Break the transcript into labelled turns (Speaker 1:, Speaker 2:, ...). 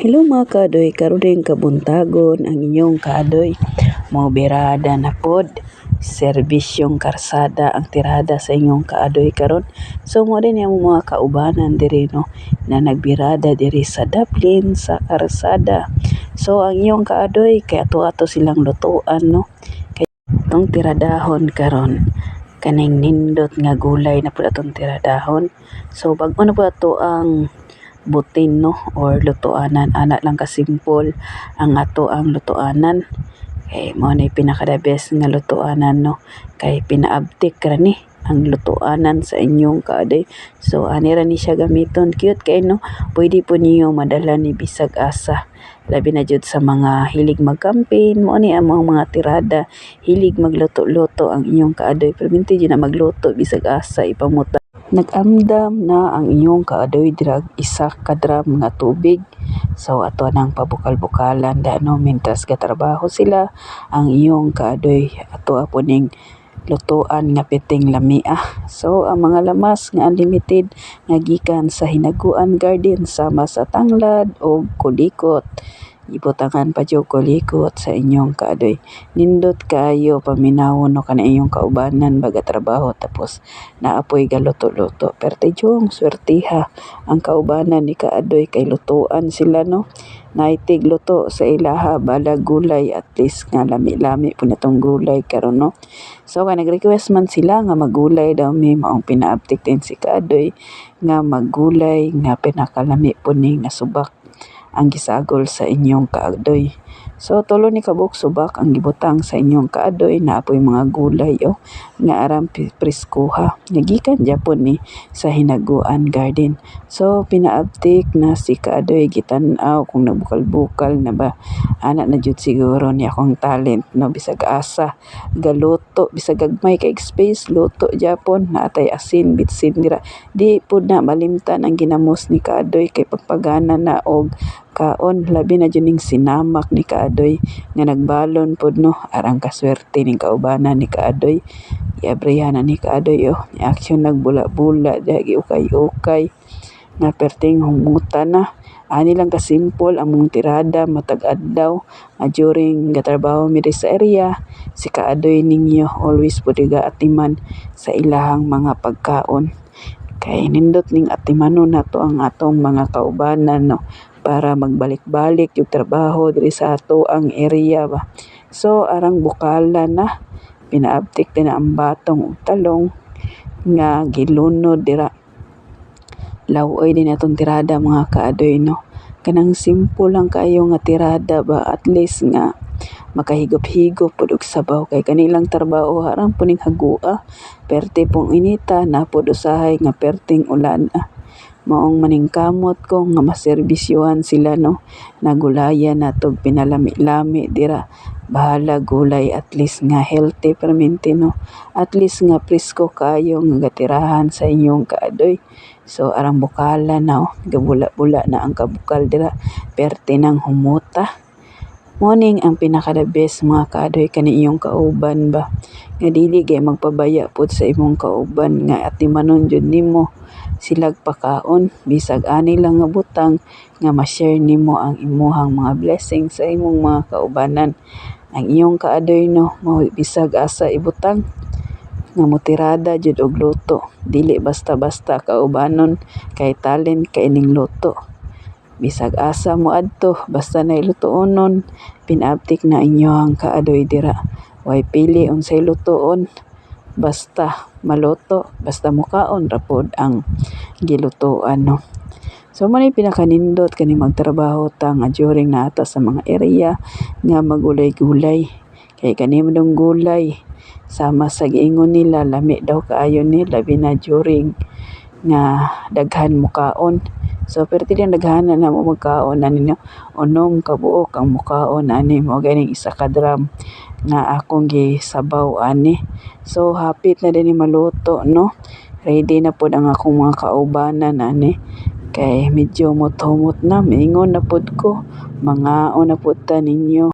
Speaker 1: Hello mga kaadoy, karon din kabuntagon ang inyong kaadoy. Birada na pod, serbisyong karsada ang tirada sa inyong kaadoy karon. So mo din yung mga kaubanan diri no na nagbirada diri sa Dublin sa karsada. So ang inyong kaadoy kay ato silang lutuan no. Kay tong tiradahon karon kaning nindot nga gulay na pud atong tiradahon. So bag-o na pud ato ang butin no or lutuanan, ana lang ka simple ang ato ang lutuanan. Kay mo ni pinaka the best nga lutuanan no, kay pinaabtik ra ni ang lutuanan sa inyong kaadoy. So ani ra ni siya gamiton, cute kay no, pwede po niyo madala ni bisag asa, labi na jud sa mga hilig mag-campaign. Mo ni ang mga tirada, hilig magluto-luto ang inyong kaadoy, perminti jud na magluto bisag asa ipamuta. Nag-amdam na ang inyong kaadoy dirag isa ka drum nga tubig. So ato nang pabukal-bukalan no mentras gatrabaho sila. Ang iyong kaadoy ato ning lutuan nga piting lamia. So ang mga lamas nga unlimited nga gikan sa Hinaguan Garden sama sa tanglad o kulikot. Ibutangan pa jud kulikot sa inyong kaadoy. Nindot kayo paminawon no kana inyong kaubanan baga trabaho tapos naapoy galuto-luto. Perte jong swertiha ang kaubanan ni kaadoy kay lutuan sila no. Naitig luto sa ilaha bala gulay, at least nga lami-lami po natong gulay karon no. So nag-request man sila nga magulay daw mi, maong pinaabtik din si kaadoy nga maggulay nga pinakalami po ni nga subak ang gisagol sa inyong kaadoy. So tulo ni kabuk subak ang gibutang sa inyong kaadoy, na apoy mga gulay nga aram preskuha nagikan Japon ni sa Hinaguan Garden. So pinaabtik na si kaadoy, gitan-aw kung nagbukal-bukal na ba, ana na jud siguro ni akong talent no, bisag asa galuto, bisag gagmay kay space luto Japon, natay asin bitsin dira, di pud na malimtan ang ginamos ni kaadoy kay pagpagana na og kaon, labi na jud ning sinamak ni kaadoy nga nagbalon pud no, arang kaswerte ning kaubanan ni kaadoy. Iabrihan na ni kaadoy action nagbula-bula dagi ukay-ukay nga perting humutan na. Ani lang ka simple ang mong tirada matag adlaw during gatrabaho mi sa area. Si kaadoy ninyo always pud atiman sa ilahang mga pagkaon, kay nindot ning atimanon nato ang atong mga kaubanan no, para magbalik-balik yung trabaho diri sa ato ang area ba. So arang bukalan na, pinaabtik din na ang batong ug talong nga gilunod dira. Lawoy din atong tirada mga kaadoy no, kanang simple lang kayo nga tirada ba, at least nga makahigop-higop pud og sabaw, kay kanilang trabaho harang puning hagua, perte pong inita na pud usahay nga perting ulan. Maong maningkamot ko nga maserbisyuhan sila no, nagulayan nato pinalami-lami dira. Bahala gulay, at least nga healthy perminti no, at least nga presko kayo nga gatirahan sa inyong kaadoy. So arang bukala na gabula-bula na ang kabukal dira, perte nang humuta. Morning ang pinaka the best mga kaadoy kani inyong kauban ba, nga dili gay magpabaya pud sa imong kauban nga atimanon jud nimo silag pakaon, bisag ani lang nga butang nga ma-share nimo ang imuhang mga blessings sa imong mga kaubanan. Ang iyong kaadoy no, bisag asa ibutang nga motirada jud og luto, dili basta-basta kaubanon, kay talent kay ning luto. Bisag asa mo adto basta na ilutuonon, pinaabtik na inyong kaadoy dira. Way pili unsay lutoon, basta maluto, basta mukaon ra pod ang gilutoan no. So mo ni pinakanindot kani magtrabaho ta nga during naata sa mga area nga magulay-gulay, kay kani madong gulay sama sa giingon nila lami daw kaayo ni, labi na during nga daghan mukaon. So perti lang daghan na mo magkaon ani no, unom ka buok ang mukaon ani, mo ganing isa ka drum nga akong gisabaw ani. So hapit na din maluto no, ready na pod ang akong mga kaubanan ani, kay medyo mut-humot na, mingon na pod ko, mangaon na pod ta ninyo.